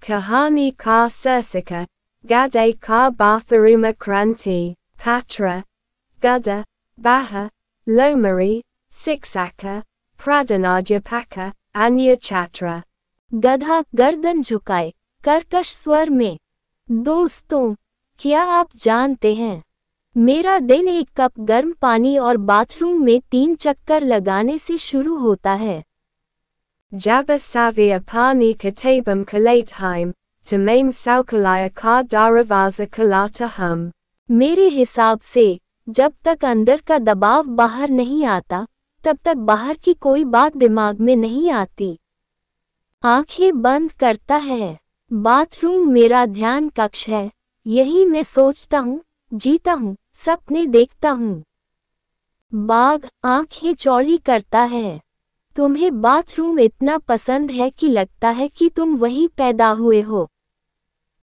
Kahani ka Sursika, Gade ka Batharuma Kranti, Patra, Gudda, Baha, Lomari, Siksaka, Pradhanadhyapaka, Anya Chatra. गधा गर्दन झुकाए, कर्कश स्वर में। दोस्तों, क्या आप जानते हैं, मेरा दिन एक कप गर्म पानी और बाथरूम में 3 चक्कर लगाने से शुरू होता है। Jabba Savia Pani Katabam Kalatheim, Tamaim Saukalaya Ka Daravaza Kalata Hum. मेरे हिसाब से जब तक अंदर का दबाव बाहर नहीं आता, तब तक बाहर की कोई बात दिमाग में नहीं आती। आंखें बंद करता है। बाथरूम मेरा ध्यान कक्ष है, यही मैं सोचता हूँ, जीता हूँ, सपने देखता हूँ। बाघ आंखें चौड़ी करता है। तुम्हें बाथरूम इतना पसंद है कि लगता है कि तुम वहीं पैदा हुए हो।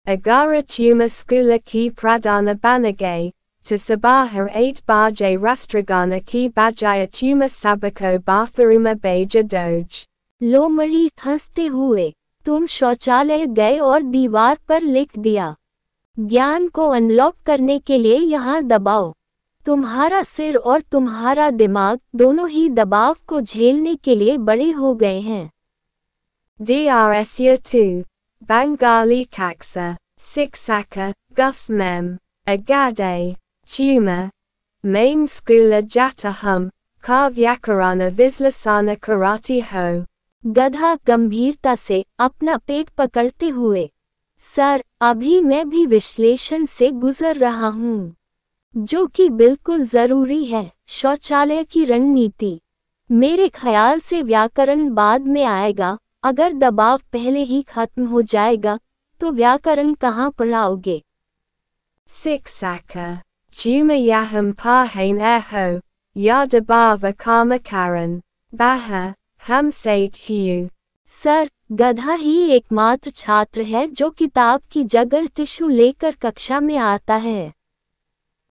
Agara Tuma Skula Ki Pradana Banagay, to Sabaha 8 Baje Rastragana Ki Bajaya Tuma Sabako Batharuma Beja Doge. लोमड़ी हंसते हुए, तुम शौचालय गए और दीवार पर लिख दिया। ज्ञान को अनलॉक करने के लिए यहाँ दबाओ। तुम्हारा सिर और तुम्हारा दिमाग दोनों ही दबाव को झेलने के लिए बड़े हो गए हैं। Drsya 2, Bengali Kaksa, Siksaka, Gus Mem, Agade, Tuma, Maim Skula Jata Hum, Kavyakarana Vislasana Karati Ho. गधा गंभीरता से अपना पेट पकड़ते हुए, सर, अभी मैं भी विश्लेषण से गुजर रहा हूँ, जो कि बिल्कुल जरूरी है। शौचालय की रणनीति, मेरे ख्याल से व्याकरण बाद में आएगा। अगर दबाव पहले ही खत्म हो जाएगा तो व्याकरण कहाँ पढ़ाओगे। Siksaka, Tuma Yaham Pahain Eho, Yadabava Kama Karan, Baha, Ham Sate Hu. Sir, गधा ही एकमात्र छात्र है जो किताब की जगह टिश्यू लेकर कक्षा में आता है।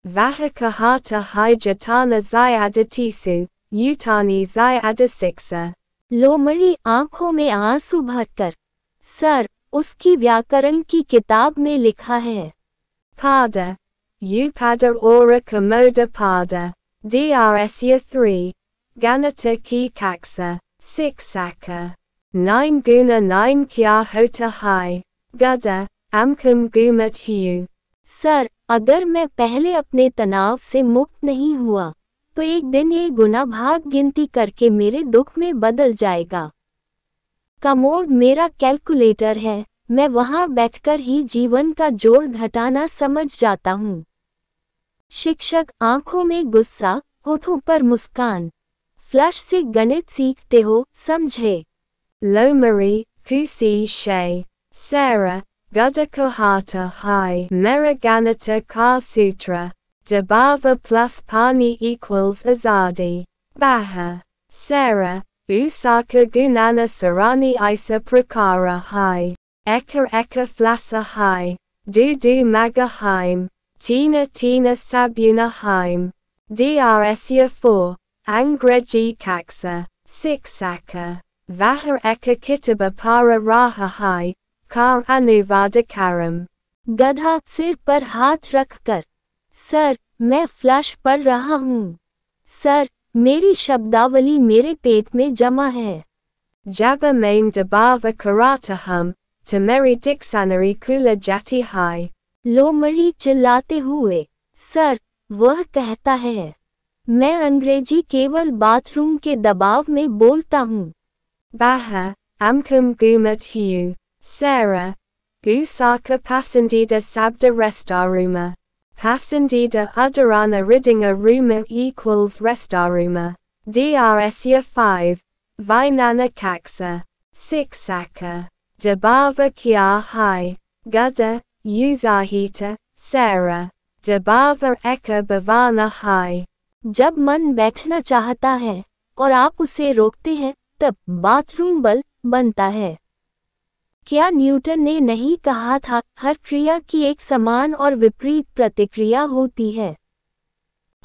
Vahakahata Hijatana Zyadatisu, Utani Zyadasiksa. लोमड़ी आंखों में आंसू भरकर, सर, उसकी व्याकरण की किताब में लिखा है। Pada, Upada Ora Komoda Pada, Drsya 3, Ganata Ki Kaksa, Siksaka. 9 Guna 9 Kya Hota Hai, Gudda, Amkum Gumat Hu. Sir, अगर मैं पहले अपने तनाव से मुक्त नहीं हुआ, तो एक दिन ये गुना भाग गिनती करके मेरे दुख में बदल जाएगा। कमोड मेरा कैलकुलेटर है, मैं वहां बैठकर ही जीवन का जोड़ घटाना समझ जाता हूँ। शिक्षक आंखों में गुस्सा, होठों पर मुस्कान। फ्लश से गणित सीखते हो, समझे। Lomari, Kusi She, Sarah, Gudda Kohata Hai, Meraganata Ka Sutra, Dabava plus Pani equals Azadi, Baha, Sarah, Usaka Gunana Sarani Isa Prakara Hai, Eka Flasa Hai, Du Maga Haim, Tina Sabuna Haim, Drsya 4, Angreji Kaksa, Siksaka. Vahar Eka Kitaba Para Raha Hai, Kar Anuvada Karam. गधा सिर पर हाथ रखकर, sir, मैं flush पढ़ रहा हूँ। Sir, मेरी शब्दावली मेरे पेट में जमा है। Jabba Maim Dabava Karata Hum, Tameri Diksanari Kula Jati Hai. लोमड़ी चिल्लाते हुए, सर, वह कहता है, मैं अंग्रेजी केवल बाथरूम के दबाव में बोलता हूँ। Baha, Amkum Gumat Hu, Sarah, Usaka Pasandida Sabda Restaruma. Pasandida Udarana Ridinga Ruma equals Restaruma. Drsya 5, Vinana Kaksa, Siksaka. Dabava Kya Hai, Gudda, Uzahita, Sarah. Dabava Eka Bhavana Hai. जब मन बैठना चाहता है और आप उसे रोकते हैं, तब बाथरूम बल बनता है। क्या न्यूटन ने नहीं कहा था, हर क्रिया की एक समान और विपरीत प्रतिक्रिया होती है।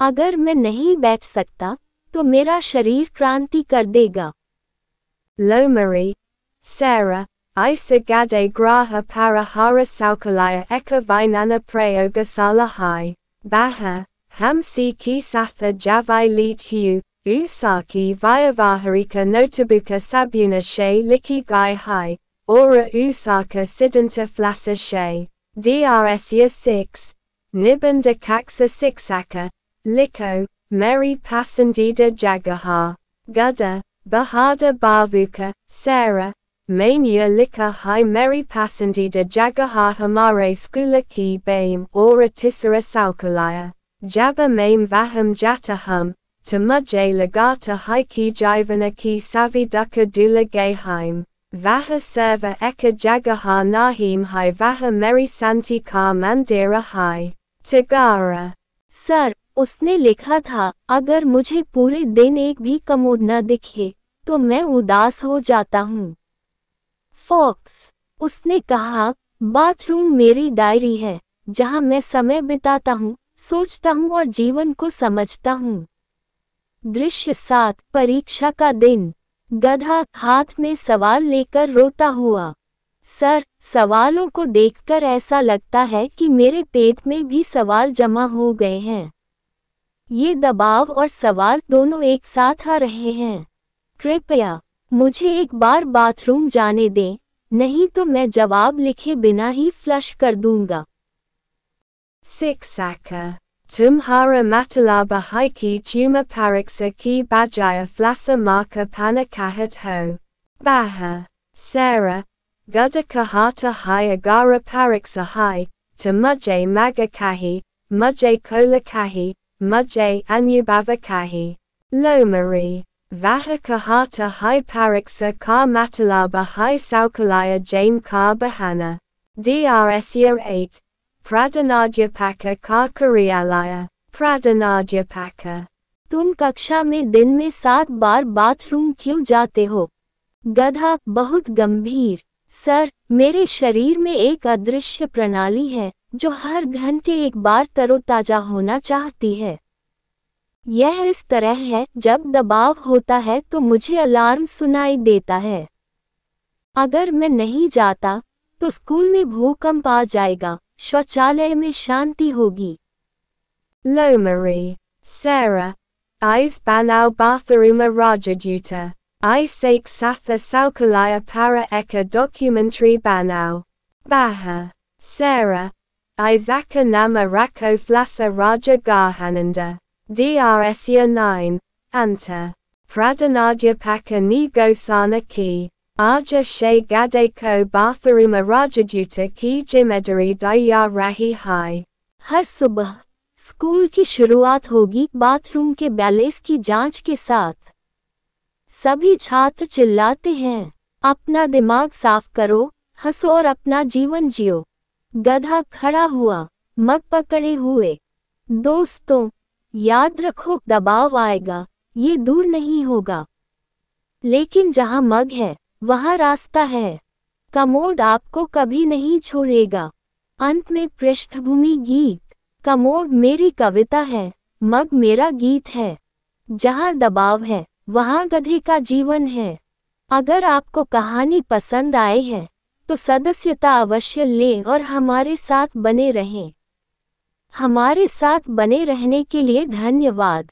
अगर मैं नहीं बैठ सकता, तो मेरा शरीर क्रांति कर देगा। Lomari, Sarah, Isagade graha parahara saukalaya eka vinana prayogasala hai. Baha, hamsi ki satha javai leet hu, usaki vyavaharika notabuka sabuna she liki gai hai, ora usaka siddhanta flasa she. Drsya 6. Nibanda kaksa siksaka, liko, meri pasandida jagaha. Gada, bahada bavuka, Sarah. Mania lika hai meri pasandida jagaha hamare skula ki baim ora tisara saukalaya. Jaba maim vaham jatahum, tamujay lagata hai ki jivana ki savi duka dula gay haim. Vaha serva eka jagaha nahim hai vaha meri santi ka mandira hai. Tagara. Sir, उसने लिखा था, अगर मुझे पूरे दिन एक भी commode न दिखे, तो मैं उदास हो जाता हूँ। फॉक्स, उसने कहा, बाथरूम मेरी डायरी है, जहाँ मैं समय बिताता हूँ, सोचता हूँ और जीवन को समझता हूँ। दृश्य 7, परीक्षा का दिन। गधा हाथ में सवाल लेकर रोता हुआ। सर, सवालों को देखकर ऐसा लगता है कि मेरे पेट में भी सवाल जमा हो गए हैं। ये दबाव और सवाल दोनों एक साथ आ रहे हैं। कृपया मुझे एक बार बाथरूम जाने दें, नहीं तो मैं जवाब लिखे बिना ही फ्लश कर दूंगा। Siksaka. Tumhara matalaba haiki tuma pariksa ki bajaya flasa marka panakahat ho. Baha. Sarah. Gudaka hata hai agara pariksa hai, tamujay magakahi, mujay kolakahi, mujay anyubavakahi. Lomari. Vahaka hata hai pariksa ka matalaba hai saukalaya jane ka bahana. Drsya 8. Pradhanadhyapaka ka karyalaya. Pradhanadhyapaka. तुम कक्षा में दिन में 7 बार bathroom क्यों जाते हो? गधा बहुत गंभीर। सर, मेरे शरीर में एक अदृश्य प्रणाली है, जो हर घंटे एक बार तरोताजा होना चाहती है। यह इस तरह है, जब दबाव होता है तो मुझे अलार्म सुनाई देता है। अगर मैं नहीं जाता, तो स्कूल में भूकंप आ जाएगा, शौचालय में शांति होगी। Lomari. Sarah. Is banau batharuma rajaduta. I sake satha saukalaya para eka documentary banau. Baha. Sarah. Isaka nama rako flasa raja garhananda. Drsya 9. Anta. Pradhanadhyapaka ni gosana ki. Aja she gade ko batharuma rajaduta ki jimedari daya rahi hai. हर सुबह school की शुरुआत होगी bathroom के balance की जांच के साथ। सभी छात्र चिल्लाते हैं, अपना दिमाग साफ करो, हंसो और अपना जीवन जियो। गधा खड़ा हुआ, मग पकड़े हुए। दोस्तों, याद रखो, दबाव आएगा, ये दूर नहीं होगा। लेकिन जहां मग है, वहां रास्ता है। कमोड आपको कभी नहीं छोड़ेगा। अंत में पृष्ठभूमि गीत। कमोड मेरी कविता है, मग मेरा गीत है। जहां दबाव है, वहां गधे का जीवन है। अगर आपको कहानी पसंद आई है, तो सदस्यता अवश्य लें और हमारे साथ बने रहें। हमारे साथ बने रहने के लिए धन्यवाद।